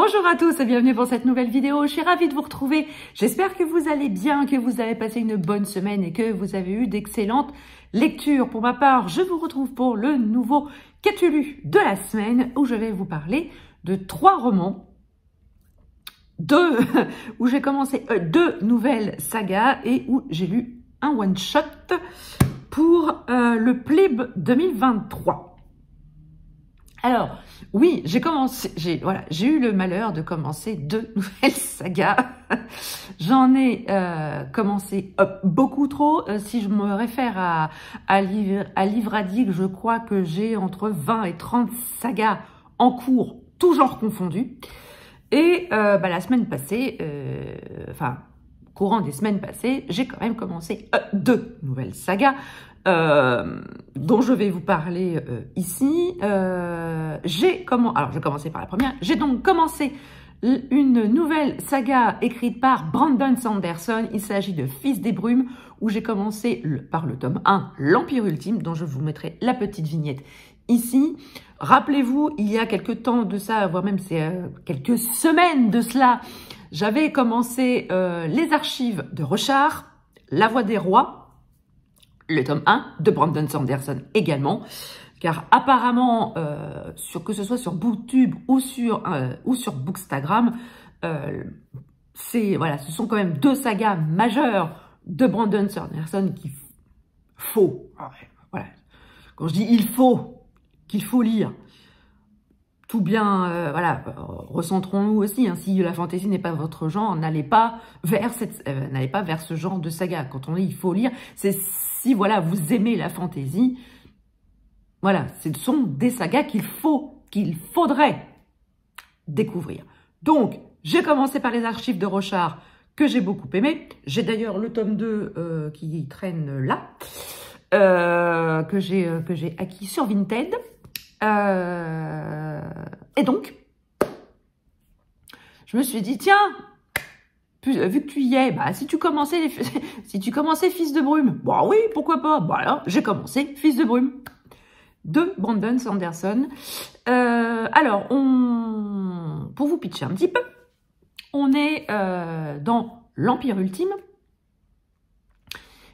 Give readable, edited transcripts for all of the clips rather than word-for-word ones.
Bonjour à tous et bienvenue pour cette nouvelle vidéo. Je suis ravie de vous retrouver. J'espère que vous allez bien, que vous avez passé une bonne semaine et que vous avez eu d'excellentes lectures. Pour ma part, je vous retrouve pour le nouveau Qu'as-tu lu de la semaine où je vais vous parler de 3 romans, où j'ai commencé 2 nouvelles sagas et où j'ai lu un one-shot pour le Plib 2023. Alors, oui, j'ai eu le malheur de commencer 2 nouvelles sagas. J'en ai commencé beaucoup trop. Si je me réfère à Livradic, je crois que j'ai entre 20 et 30 sagas en cours, tous genres confondus. Et la semaine passée, courant des semaines passées, j'ai quand même commencé 2 nouvelles sagas. Dont je vais vous parler ici. Je vais commencer par la première. J'ai donc commencé une nouvelle saga écrite par Brandon Sanderson. Il s'agit de Fils des brumes, où j'ai commencé par le tome 1, l'Empire ultime, dont je vous mettrai la petite vignette ici. Rappelez-vous, il y a quelques temps de ça, voire même quelques semaines de cela, j'avais commencé les archives de Rochard, La Voix des rois, le tome 1 de Brandon Sanderson également, car apparemment, que ce soit sur BookTube ou sur Bookstagram, ce sont quand même 2 sagas majeures de Brandon Sanderson qu'il faut, quand je dis qu'il faut lire, tout bien, recentrons-nous aussi, hein, si la fantaisie n'est pas votre genre, n'allez pas vers ce genre de saga. Quand on dit il faut lire, c'est si vous aimez la fantaisie, ce sont des sagas qu'il faudrait découvrir. Donc, j'ai commencé par les archives de Rochard, que j'ai beaucoup aimé. J'ai d'ailleurs le tome 2 qui traîne là, que j'ai acquis sur Vinted. Et donc, je me suis dit, tiens, vu que tu y es, si tu commençais Fils de brume, oui, pourquoi pas. Alors, j'ai commencé Fils de brume de Brandon Sanderson. Alors, pour vous pitcher un petit peu, on est dans l'Empire ultime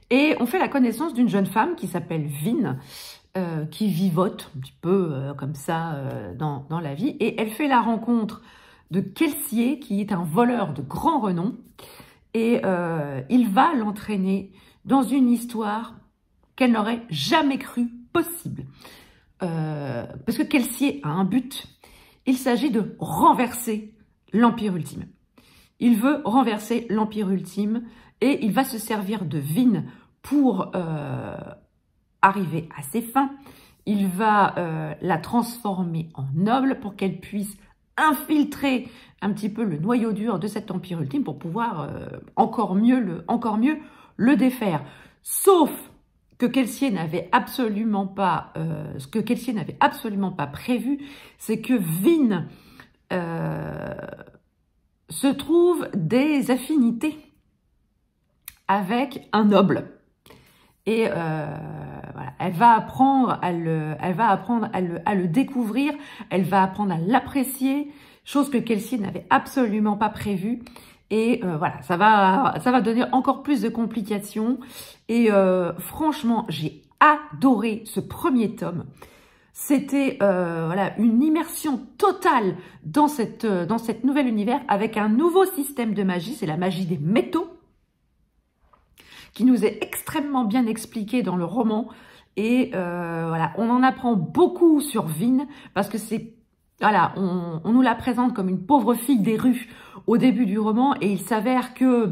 et on fait la connaissance d'une jeune femme qui s'appelle Vin, qui vivote un petit peu comme ça dans la vie, et elle fait la rencontre de Kelsier, qui est un voleur de grand renom, et il va l'entraîner dans une histoire qu'elle n'aurait jamais cru possible. Parce que Kelsier a un but, il s'agit de renverser l'Empire ultime. Il veut renverser l'Empire ultime et il va se servir de Vin pour arriver à ses fins. Il va la transformer en noble pour qu'elle puisse infiltrer un petit peu le noyau dur de cet empire ultime pour pouvoir encore mieux le défaire. Sauf que Kelsier n'avait absolument pas, ce que Kelsier n'avait absolument pas prévu, c'est que Vin se trouve des affinités avec un noble. Et elle va apprendre à le découvrir, elle va apprendre à l'apprécier, chose que Kelsier n'avait absolument pas prévue. Et ça va donner encore plus de complications. Et franchement, j'ai adoré ce premier tome. C'était une immersion totale dans cet nouvel univers avec un nouveau système de magie, c'est la magie des métaux, qui nous est extrêmement bien expliqué dans le roman. Et on en apprend beaucoup sur Vin, parce que on nous la présente comme une pauvre fille des rues au début du roman, et il s'avère que,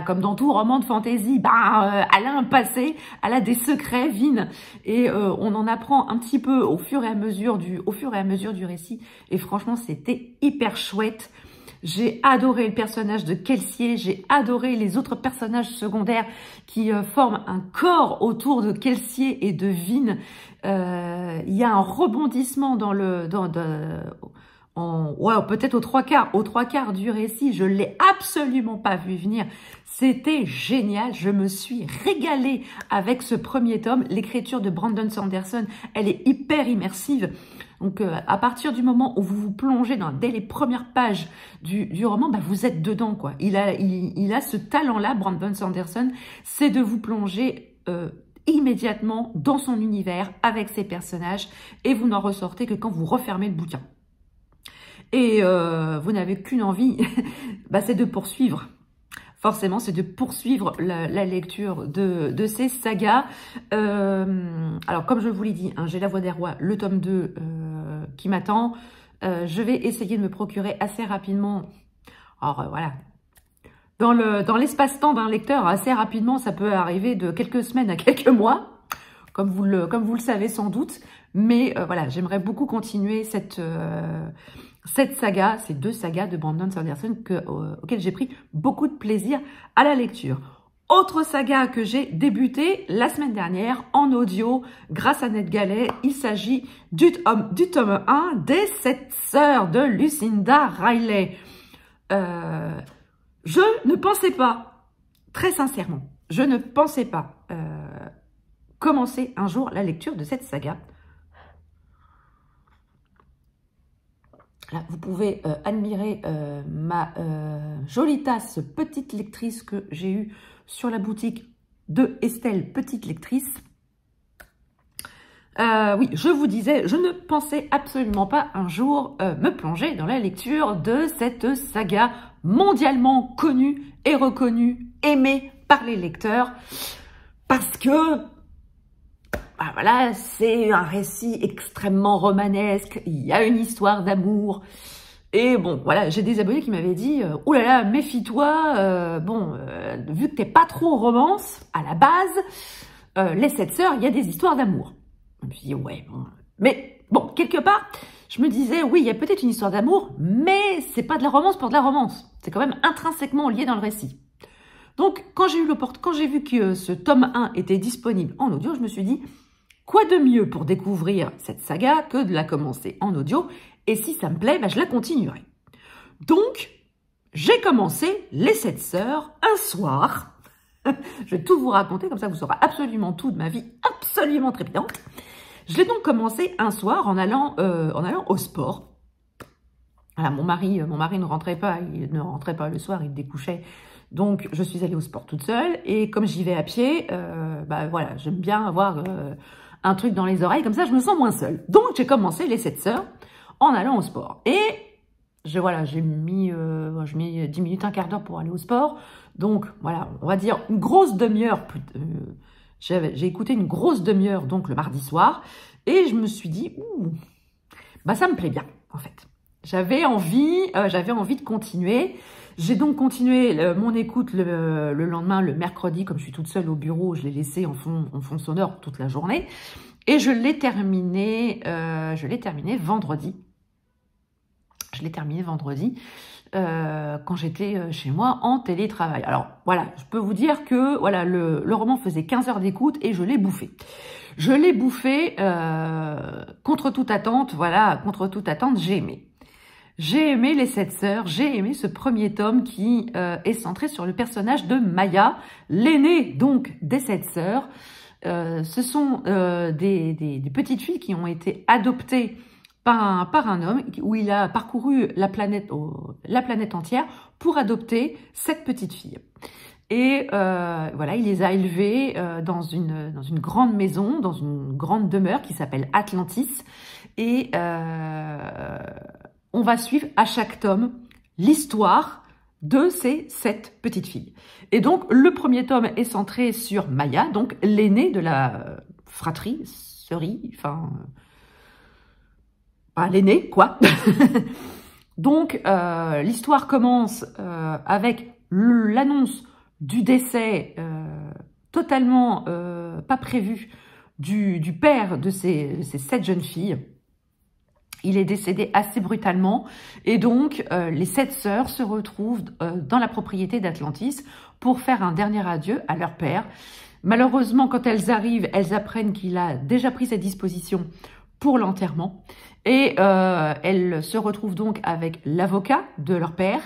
comme dans tout roman de fantasy, elle a un passé, elle a des secrets, Vin, et on en apprend un petit peu au fur et à mesure du récit, et franchement, c'était hyper chouette. J'ai adoré le personnage de Kelsier, j'ai adoré les autres personnages secondaires qui forment un corps autour de Kelsier et de Vin. Il y a un rebondissement peut-être aux 3 quarts du récit. Je l'ai absolument pas vu venir. C'était génial. Je me suis régalée avec ce premier tome. L'écriture de Brandon Sanderson, elle est hyper immersive. Donc, à partir du moment où vous vous plongez dès les premières pages du roman, bah, vous êtes dedans, quoi. Il a ce talent-là, Brandon Sanderson, c'est de vous plonger immédiatement dans son univers, avec ses personnages, et vous n'en ressortez que quand vous refermez le bouquin. Et vous n'avez qu'une envie, bah, c'est de poursuivre. Forcément, c'est de poursuivre la lecture de ces sagas. Alors, comme je vous l'ai dit, hein, j'ai La Voix des Rois, le tome 2 qui m'attend. Je vais essayer de me procurer assez rapidement. Alors, voilà. Dans l'espace-temps d'un lecteur, assez rapidement, ça peut arriver de quelques semaines à quelques mois, comme vous le savez sans doute. Mais voilà, j'aimerais beaucoup continuer cette saga, ces 2 sagas de Brandon Sanderson auxquelles j'ai pris beaucoup de plaisir à la lecture. Autre saga que j'ai débuté la semaine dernière en audio grâce à NetGalley, il s'agit du tome 1 des 7 sœurs de Lucinda Riley. Je ne pensais pas, très sincèrement, je ne pensais pas commencer un jour la lecture de cette saga. Là, vous pouvez admirer ma jolie tasse petite lectrice que j'ai eue sur la boutique de Estelle Petite Lectrice. Oui, je vous disais, je ne pensais absolument pas un jour me plonger dans la lecture de cette saga mondialement connue et reconnue, aimée par les lecteurs, parce que bah voilà, c'est un récit extrêmement romanesque, il y a une histoire d'amour. Et bon, voilà, j'ai des abonnés qui m'avaient dit « Ouh là là, méfie-toi, vu que t'es pas trop romance, à la base, les 7 sœurs, il y a des histoires d'amour. » Je me suis dit « Ouais, bon. » Mais bon, quelque part, je me disais « Oui, il y a peut-être une histoire d'amour, mais c'est pas de la romance pour de la romance. C'est quand même intrinsèquement lié dans le récit. » Donc, quand j'ai vu que ce tome 1 était disponible en audio, je me suis dit « Quoi de mieux pour découvrir cette saga que de la commencer en audio? Et si ça me plaît, bah, je la continuerai. » Donc, j'ai commencé Les 7 sœurs un soir. Je vais tout vous raconter, comme ça vous saurez absolument tout de ma vie, absolument trépidante. Je l'ai donc commencé un soir en allant au sport. Voilà, mon mari ne rentrait pas, le soir, il découchait. Donc, je suis allée au sport toute seule. Et comme j'y vais à pied, bah voilà, j'aime bien avoir un truc dans les oreilles, comme ça je me sens moins seule. Donc, j'ai commencé Les 7 sœurs en allant au sport. Et j'ai mis 10 minutes, un quart d'heure pour aller au sport. Donc, voilà, on va dire une grosse demi-heure. J'ai écouté une grosse demi-heure, donc le mardi soir. Et je me suis dit, ouh, bah ça me plaît bien, en fait. J'avais envie de continuer. J'ai donc continué mon écoute le lendemain, le mercredi, comme je suis toute seule au bureau, je l'ai laissé en fond sonore toute la journée. Et je l'ai terminé vendredi. Je l'ai terminé vendredi quand j'étais chez moi en télétravail. Alors voilà, je peux vous dire que voilà, le roman faisait 15 heures d'écoute et je l'ai bouffé. Je l'ai bouffé contre toute attente, voilà, contre toute attente, j'ai aimé. J'ai aimé Les 7 sœurs, j'ai aimé ce premier tome qui est centré sur le personnage de Maya, l'aînée donc des 7 sœurs. Ce sont des petites filles qui ont été adoptées par un homme où il a parcouru la planète entière pour adopter 7 petites filles. Et voilà, il les a élevées dans une grande maison, dans une grande demeure qui s'appelle Atlantis. Et on va suivre à chaque tome l'histoire de ces 7 petites filles. Et donc, le premier tome est centré sur Maya, donc l'aînée de la fratrie, enfin, pas l'aînée, quoi. Donc, l'histoire commence avec l'annonce du décès totalement pas prévu du père de ces 7 jeunes filles. Il est décédé assez brutalement et donc les 7 sœurs se retrouvent dans la propriété d'Atlantis pour faire un dernier adieu à leur père. Malheureusement, quand elles arrivent, elles apprennent qu'il a déjà pris ses dispositions pour l'enterrement. Et elle se retrouve donc avec l'avocat de leur père,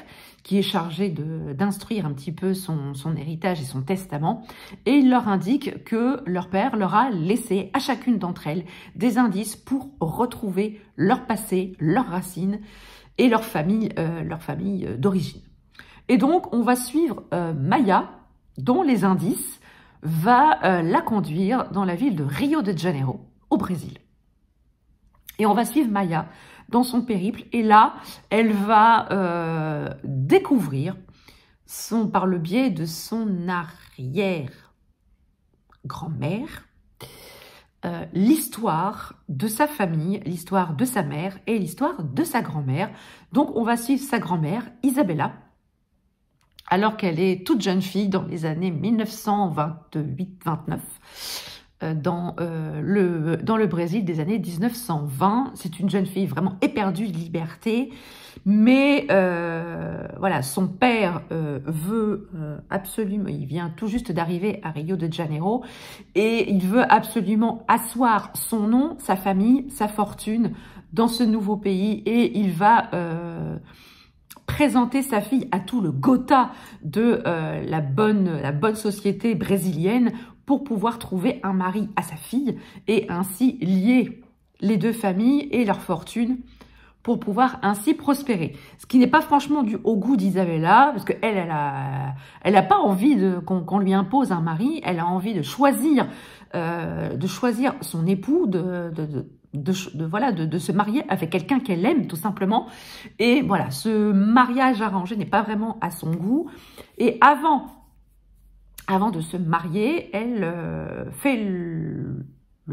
qui est chargé d'instruire un petit peu son héritage et son testament. Et il leur indique que leur père leur a laissé à chacune d'entre elles des indices pour retrouver leur passé, leurs racines et leur famille d'origine. Et donc, on va suivre Maya, dont les indices va la conduire dans la ville de Rio de Janeiro, au Brésil. Et on va suivre Maya dans son périple. Et là, elle va découvrir, par le biais de son arrière-grand-mère, l'histoire de sa famille, l'histoire de sa mère et l'histoire de sa grand-mère. Donc, on va suivre sa grand-mère, Isabella, alors qu'elle est toute jeune fille dans les années 1928-29. Dans le Brésil des années 1920. C'est une jeune fille vraiment éperdue de liberté, mais voilà, son père veut absolument, il vient tout juste d'arriver à Rio de Janeiro, et il veut absolument asseoir son nom, sa famille, sa fortune dans ce nouveau pays, et il va présenter sa fille à tout le Gotha de la bonne société brésilienne, pour pouvoir trouver un mari à sa fille et ainsi lier les deux familles et leur fortune pour pouvoir ainsi prospérer. Ce qui n'est pas franchement au goût d'Isabella, parce qu'elle, elle a pas envie qu'on lui impose un mari, elle a envie de choisir son époux, de se marier avec quelqu'un qu'elle aime tout simplement. Et voilà, ce mariage arrangé n'est pas vraiment à son goût. Et avant de se marier, elle fait le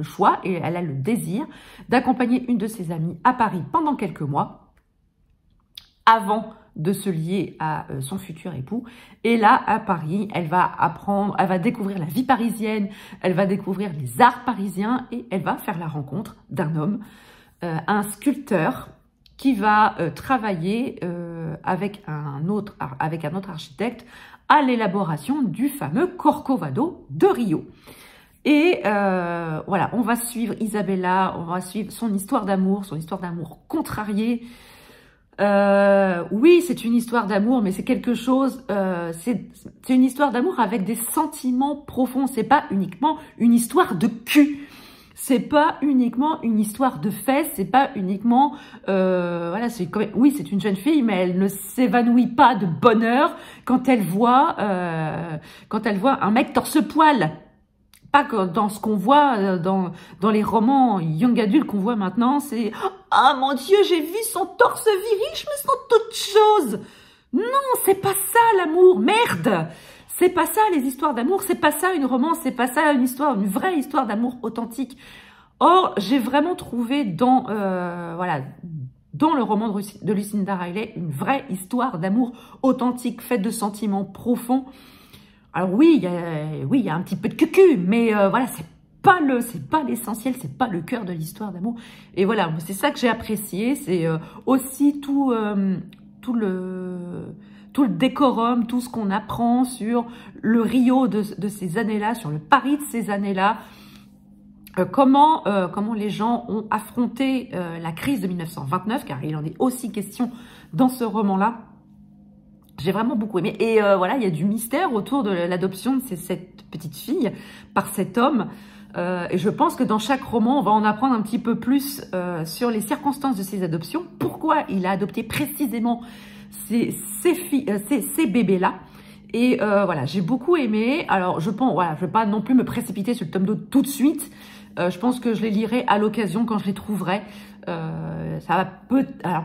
choix et elle a le désir d'accompagner une de ses amies à Paris pendant quelques mois avant de se lier à son futur époux. Et là, à Paris, elle va découvrir la vie parisienne, elle va découvrir les arts parisiens et elle va faire la rencontre d'un homme, un sculpteur qui va travailler avec un autre architecte à l'élaboration du fameux Corcovado de Rio. Et voilà, on va suivre Isabella, on va suivre son histoire d'amour contrariée. Oui, c'est une histoire d'amour, mais c'est quelque chose, c'est une histoire d'amour avec des sentiments profonds. C'est pas uniquement une histoire de cul. C'est pas uniquement une histoire de fesses, c'est pas uniquement, voilà, oui, c'est une jeune fille, mais elle ne s'évanouit pas de bonheur quand elle voit un mec torse-poil. Pas que dans ce qu'on voit dans les romans young adultes qu'on voit maintenant, c'est « Ah mon Dieu, j'ai vu son torse viril, je me sens toute chose !» Non, c'est pas ça l'amour, merde! C'est pas ça les histoires d'amour, c'est pas ça une romance, c'est pas ça une vraie histoire d'amour authentique. Or, j'ai vraiment trouvé dans le roman de Lucinda Riley une vraie histoire d'amour authentique, faite de sentiments profonds. Alors oui, il y a un petit peu de cucu, mais voilà, c'est pas l'essentiel, c'est pas le cœur de l'histoire d'amour. Et voilà, c'est ça que j'ai apprécié, c'est aussi tout le décorum, tout ce qu'on apprend sur le Rio de ces années-là, sur le Paris de ces années-là, comment les gens ont affronté la crise de 1929, car il en est aussi question dans ce roman-là. J'ai vraiment beaucoup aimé. Et voilà, il y a du mystère autour de l'adoption de cette petite fille par cet homme. Et je pense que dans chaque roman, on va en apprendre un petit peu plus sur les circonstances de ces adoptions. Pourquoi il a adopté précisément ces bébés-là. Et voilà, j'ai beaucoup aimé. Alors, je pense, voilà, je ne vais pas non plus me précipiter sur le tome 2 tout de suite. Je pense que je les lirai à l'occasion quand je les trouverai. Alors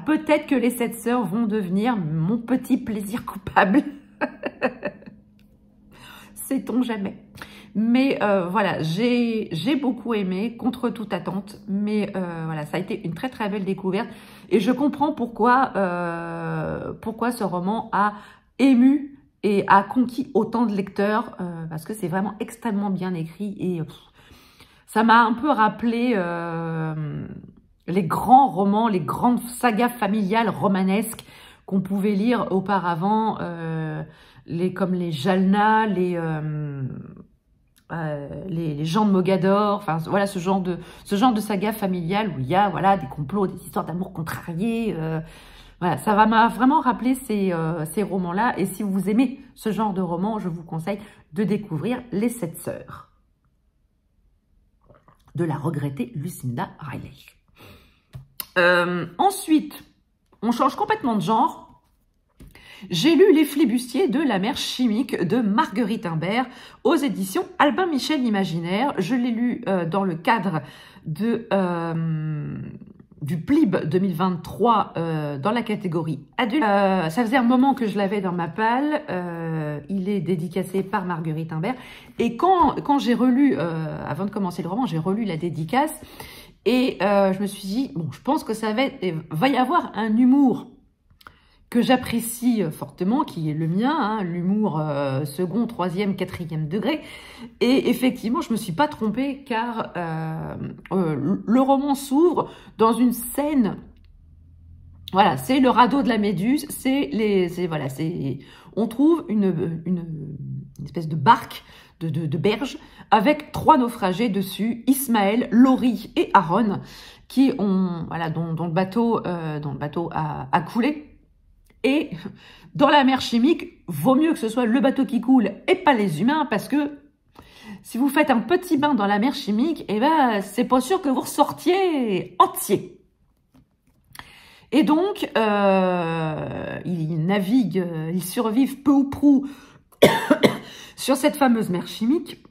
peut-être que les 7 sœurs vont devenir mon petit plaisir coupable. Sait-on jamais. Mais voilà, j'ai beaucoup aimé, contre toute attente. Mais voilà, ça a été une très très belle découverte. Et je comprends pourquoi ce roman a ému et a conquis autant de lecteurs. Parce que c'est vraiment extrêmement bien écrit. Et ça m'a un peu rappelé les grands romans, les grandes sagas familiales romanesques qu'on pouvait lire auparavant. Comme les Jalna, les gens de Mogador, enfin voilà ce genre de saga familiale où il y a voilà des complots, des histoires d'amour contrariées. Voilà, ça m'a vraiment rappelé ces romans-là. Et si vous aimez ce genre de roman, je vous conseille de découvrir Les Sept Sœurs de la regrettée Lucinda Riley. Ensuite, on change complètement de genre. J'ai lu Les Flibustiers de la mer chimique de Marguerite Imbert aux éditions Albin Michel Imaginaire. Je l'ai lu dans le cadre du PLIB 2023 dans la catégorie adulte. Ça faisait un moment que je l'avais dans ma palle. Il est dédicacé par Marguerite Imbert. Et quand j'ai relu, avant de commencer le roman, j'ai relu la dédicace. Et je me suis dit, bon, je pense que va y avoir un humour que j'apprécie fortement, qui est le mien, hein, l'humour second, troisième, quatrième degré. Et effectivement, je me suis pas trompée, car le roman s'ouvre dans une scène. Voilà, c'est le radeau de la Méduse. On trouve une espèce de barque de berge avec 3 naufragés dessus, Ismaël, Laurie et Aaron, qui ont dont le bateau a coulé. Et dans la mer chimique, vaut mieux que ce soit le bateau qui coule et pas les humains, parce que si vous faites un petit bain dans la mer chimique, eh ben, c'est pas sûr que vous ressortiez entier. Et donc, ils naviguent, ils survivent peu ou prou sur cette fameuse mer chimique.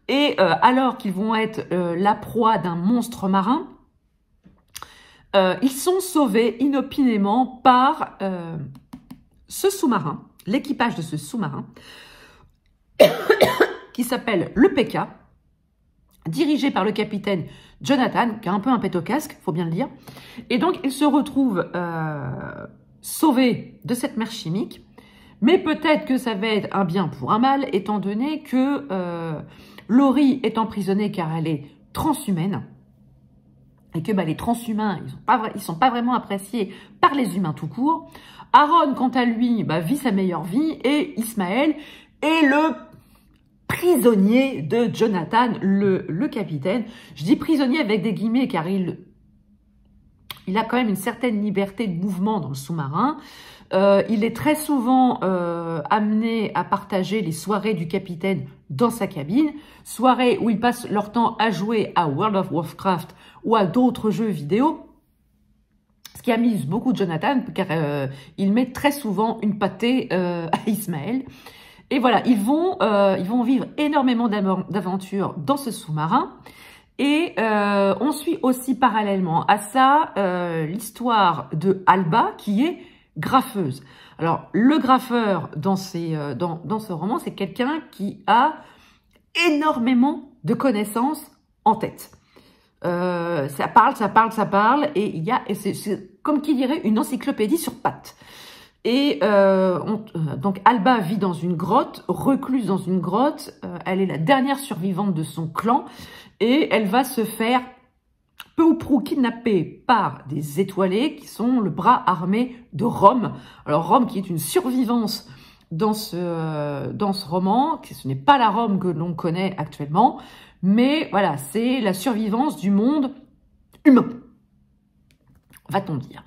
Et alors qu'ils vont être la proie d'un monstre marin, ils sont sauvés inopinément par ce sous-marin, l'équipage de ce sous-marin, qui s'appelle le PK, dirigé par le capitaine Jonathan, qui a un peu un pet au casque, faut bien le dire. Et donc, ils se retrouvent sauvés de cette mer chimique, mais peut-être que ça va être un bien pour un mal, étant donné que Laurie est emprisonnée car elle est transhumaine, et que les transhumains, ils sont pas vraiment appréciés par les humains tout court. Aaron, quant à lui, vit sa meilleure vie, et Ismaël est le prisonnier de Jonathan, le capitaine. Je dis prisonnier avec des guillemets, car il a quand même une certaine liberté de mouvement dans le sous-marin. Il est très souvent amené à partager les soirées du capitaine dans sa cabine, soirées où ils passent leur temps à jouer à World of Warcraft ou à d'autres jeux vidéo, ce qui amuse beaucoup Jonathan, car il met très souvent une pâtée à Ismaël. Et voilà, ils vont vivre énormément d'aventures dans ce sous-marin. Et on suit aussi parallèlement à ça l'histoire de Alba, qui est graffeuse. Alors, le graffeur dans ce roman, c'est quelqu'un qui a énormément de connaissances en tête. Ça parle, et c'est comme qui dirait une encyclopédie sur pattes. Et donc Alba vit dans une grotte, recluse dans une grotte. Elle est la dernière survivante de son clan, et elle va se faire peu ou prou kidnappée par des étoilés qui sont le bras armé de Rome. Alors Rome, qui est une survivance dans ce roman, ce n'est pas la Rome que l'on connaît actuellement, mais voilà, c'est la survivance du monde humain, va-t-on dire.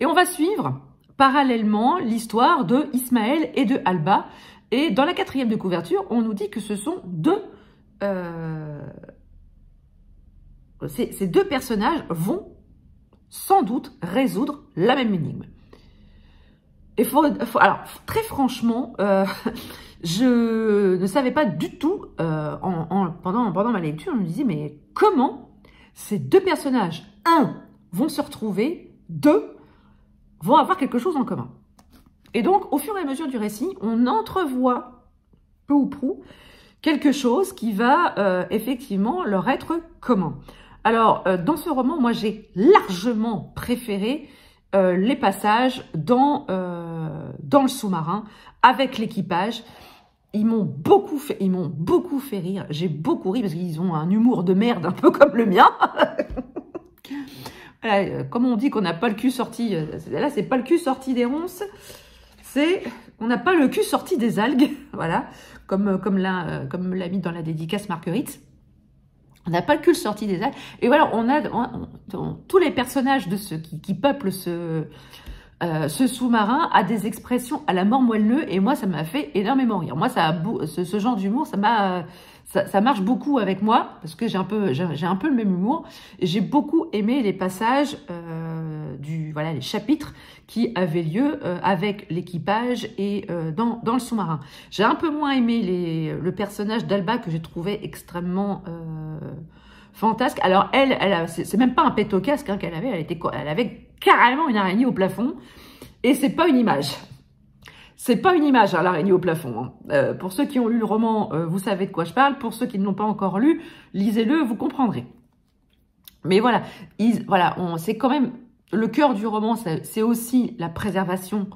Et on va suivre parallèlement l'histoire de Ismaël et de Alba. Et dans la 4e de couverture, on nous dit que ce sont ces deux personnages vont sans doute résoudre la même énigme. Et alors, très franchement, je ne savais pas du tout, pendant ma lecture, je me disais, mais comment ces deux personnages, 1, vont se retrouver, 2, vont avoir quelque chose en commun. Et donc, au fur et à mesure du récit, on entrevoit, peu ou prou, quelque chose qui va effectivement leur être commun. Alors, dans ce roman, moi, j'ai largement préféré les passages dans le sous-marin, avec l'équipage. Ils m'ont beaucoup fait rire. J'ai beaucoup ri parce qu'ils ont un humour de merde, un peu comme le mien. Voilà, comme on dit qu'on n'a pas le cul sorti, là, c'est pas le cul sorti des ronces, c'est on n'a pas le cul sorti des algues. Voilà. comme l'a mis dans la dédicace Marguerite. On n'a pas le cul sorti des ailes. Et voilà, tous les personnages de ceux qui peuplent ce sous-marin a des expressions à la mort moelleux, et moi, ça m'a fait énormément rire. Moi, ce genre d'humour, ça marche beaucoup avec moi, parce que j'ai un peu le même humour. J'ai beaucoup aimé les passages, les chapitres qui avaient lieu avec l'équipage et dans le sous-marin. J'ai un peu moins aimé le personnage d'Alba, que j'ai trouvé extrêmement fantasque. Alors c'est même pas un pet au casque qu'elle avait, elle avait carrément une araignée au plafond, et c'est pas une image. C'est pas une image, hein, l'araignée au plafond. Hein. Pour ceux qui ont lu le roman, vous savez de quoi je parle. Pour ceux qui ne l'ont pas encore lu, lisez-le, vous comprendrez. Mais voilà, c'est quand même le cœur du roman, c'est aussi la préservation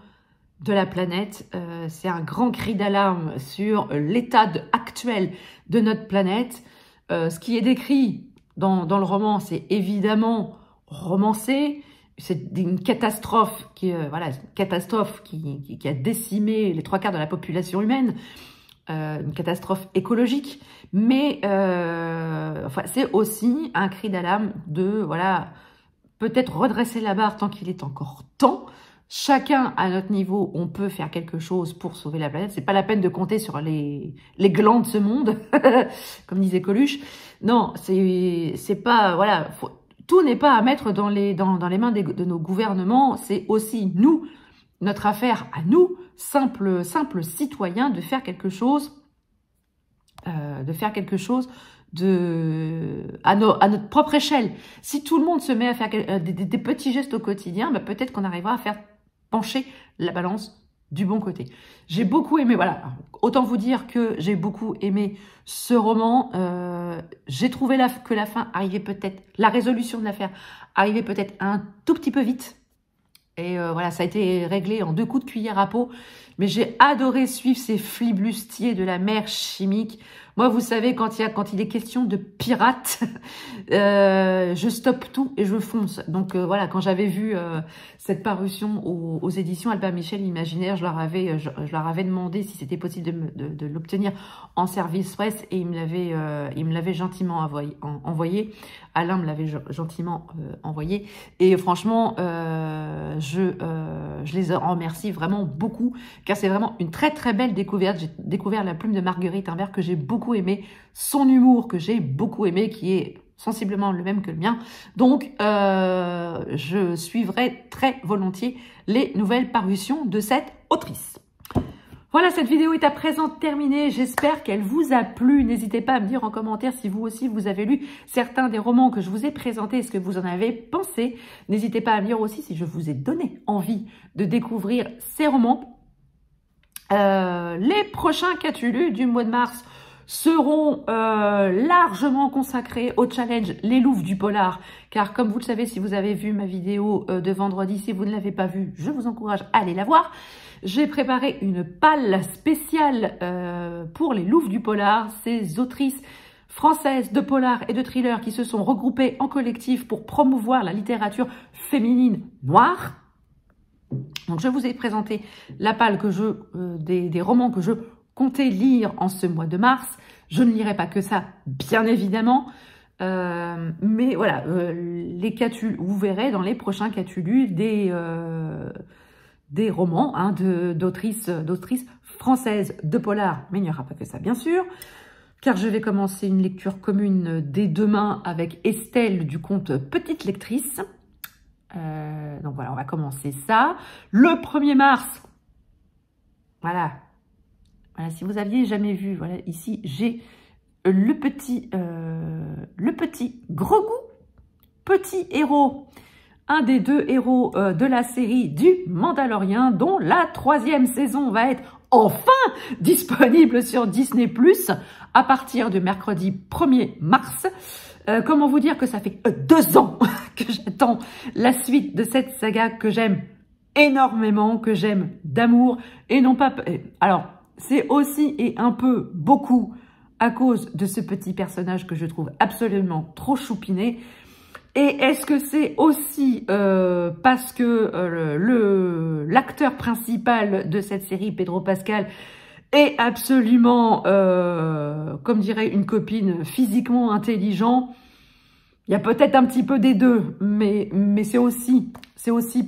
de la planète. C'est un grand cri d'alarme sur l'état actuel de notre planète. Ce qui est décrit dans le roman, c'est évidemment romancé. C'est une catastrophe qui a décimé les 3/4 de la population humaine, une catastrophe écologique, mais c'est aussi un cri d'alarme de peut-être redresser la barre tant qu'il est encore temps. Chacun à notre niveau, on peut faire quelque chose pour sauver la planète. C'est pas la peine de compter sur les glands de ce monde, comme disait Coluche. Non, c'est pas tout n'est pas à mettre dans les mains de nos gouvernements. C'est aussi notre affaire à nous, simples citoyens, de faire quelque chose, à notre propre échelle. Si tout le monde se met à faire des petits gestes au quotidien, peut-être qu'on arrivera à faire pencher la balance du bon côté. J'ai beaucoup aimé, autant vous dire que j'ai beaucoup aimé ce roman. J'ai trouvé que la fin arrivait peut-être, la résolution de l'affaire arrivait peut-être un tout petit peu vite. Et ça a été réglé en 2 coups de cuillère à peau. Mais j'ai adoré suivre ces flibustiers de la mer chimique. Moi, vous savez, quand il est question de pirates, je stoppe tout et je fonce. Donc quand j'avais vu cette parution aux éditions Albin Michel Imaginaire, je leur avais demandé si c'était possible de l'obtenir en service presse, et il me l'avait gentiment envoyé. Alain me l'avait gentiment envoyé. Et franchement, je les en remercie vraiment beaucoup, car c'est vraiment une très très belle découverte. J'ai découvert la plume de Marguerite Imbert, que j'ai beaucoup aimé, son humour que j'ai beaucoup aimé, qui est sensiblement le même que le mien. Donc, je suivrai très volontiers les nouvelles parutions de cette autrice. Voilà, cette vidéo est à présent terminée. J'espère qu'elle vous a plu. N'hésitez pas à me dire en commentaire si vous aussi vous avez lu certains des romans que je vous ai présentés et ce que vous en avez pensé. N'hésitez pas à me dire aussi si je vous ai donné envie de découvrir ces romans. Les prochains Catulus du mois de mars seront largement consacrés au challenge Les Louves du Polar, car comme vous le savez, si vous avez vu ma vidéo de vendredi, si vous ne l'avez pas vue, je vous encourage à aller la voir. J'ai préparé une palle spéciale pour les Louves du Polar, ces autrices françaises de polar et de thriller qui se sont regroupées en collectif pour promouvoir la littérature féminine noire. Donc je vous ai présenté la palle des romans que je comptais lire en ce mois de mars. Je ne lirai pas que ça, bien évidemment. Mais voilà, vous verrez dans les prochains Catulus des romans d'autrices françaises de polar. Mais il n'y aura pas que ça, bien sûr. Car je vais commencer une lecture commune dès demain avec Estelle du conte Petite Lectrice. Donc voilà, on va commencer ça. Le 1er mars, voilà, si vous aviez jamais vu, voilà, ici j'ai le petit gros goût, petit héros, un des 2 héros de la série du Mandalorian, dont la 3e saison va être enfin disponible sur Disney+, à partir de mercredi 1er mars. Comment vous dire que ça fait 2 ans que j'attends la suite de cette saga que j'aime énormément, que j'aime d'amour, et non pas... Alors, c'est aussi et un peu beaucoup à cause de ce petit personnage que je trouve absolument trop choupiné. Et est-ce que c'est aussi parce que l'acteur principal de cette série, Pedro Pascal, est absolument, comme dirait une copine, physiquement intelligent. Il y a peut-être un petit peu des deux, mais c'est aussi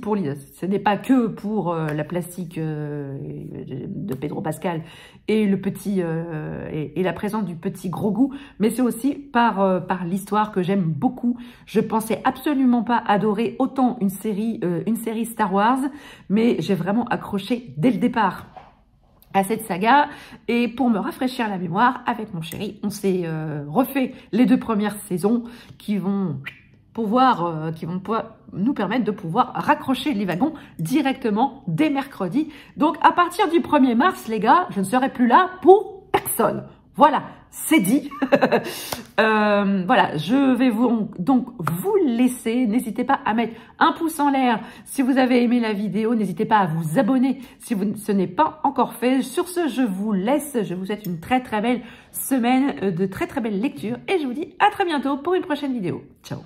pour ce n'est pas que pour la plastique de Pedro Pascal et le petit et la présence du petit Grogu, mais c'est aussi par l'histoire que j'aime beaucoup. Je pensais absolument pas adorer autant une série Star Wars, mais j'ai vraiment accroché dès le départ à cette saga. Et pour me rafraîchir la mémoire, avec mon chéri, on s'est refait les 2 premières saisons qui vont pouvoir nous permettre de pouvoir raccrocher les wagons directement dès mercredi. Donc à partir du 1er mars, les gars, je ne serai plus là pour personne. Voilà, c'est dit. Voilà, je vais donc vous laisser. N'hésitez pas à mettre un pouce en l'air si vous avez aimé la vidéo. N'hésitez pas à vous abonner si ce n'est pas encore fait. Sur ce, je vous laisse. Je vous souhaite une très belle semaine, de très belles lectures. Et je vous dis à très bientôt pour une prochaine vidéo. Ciao.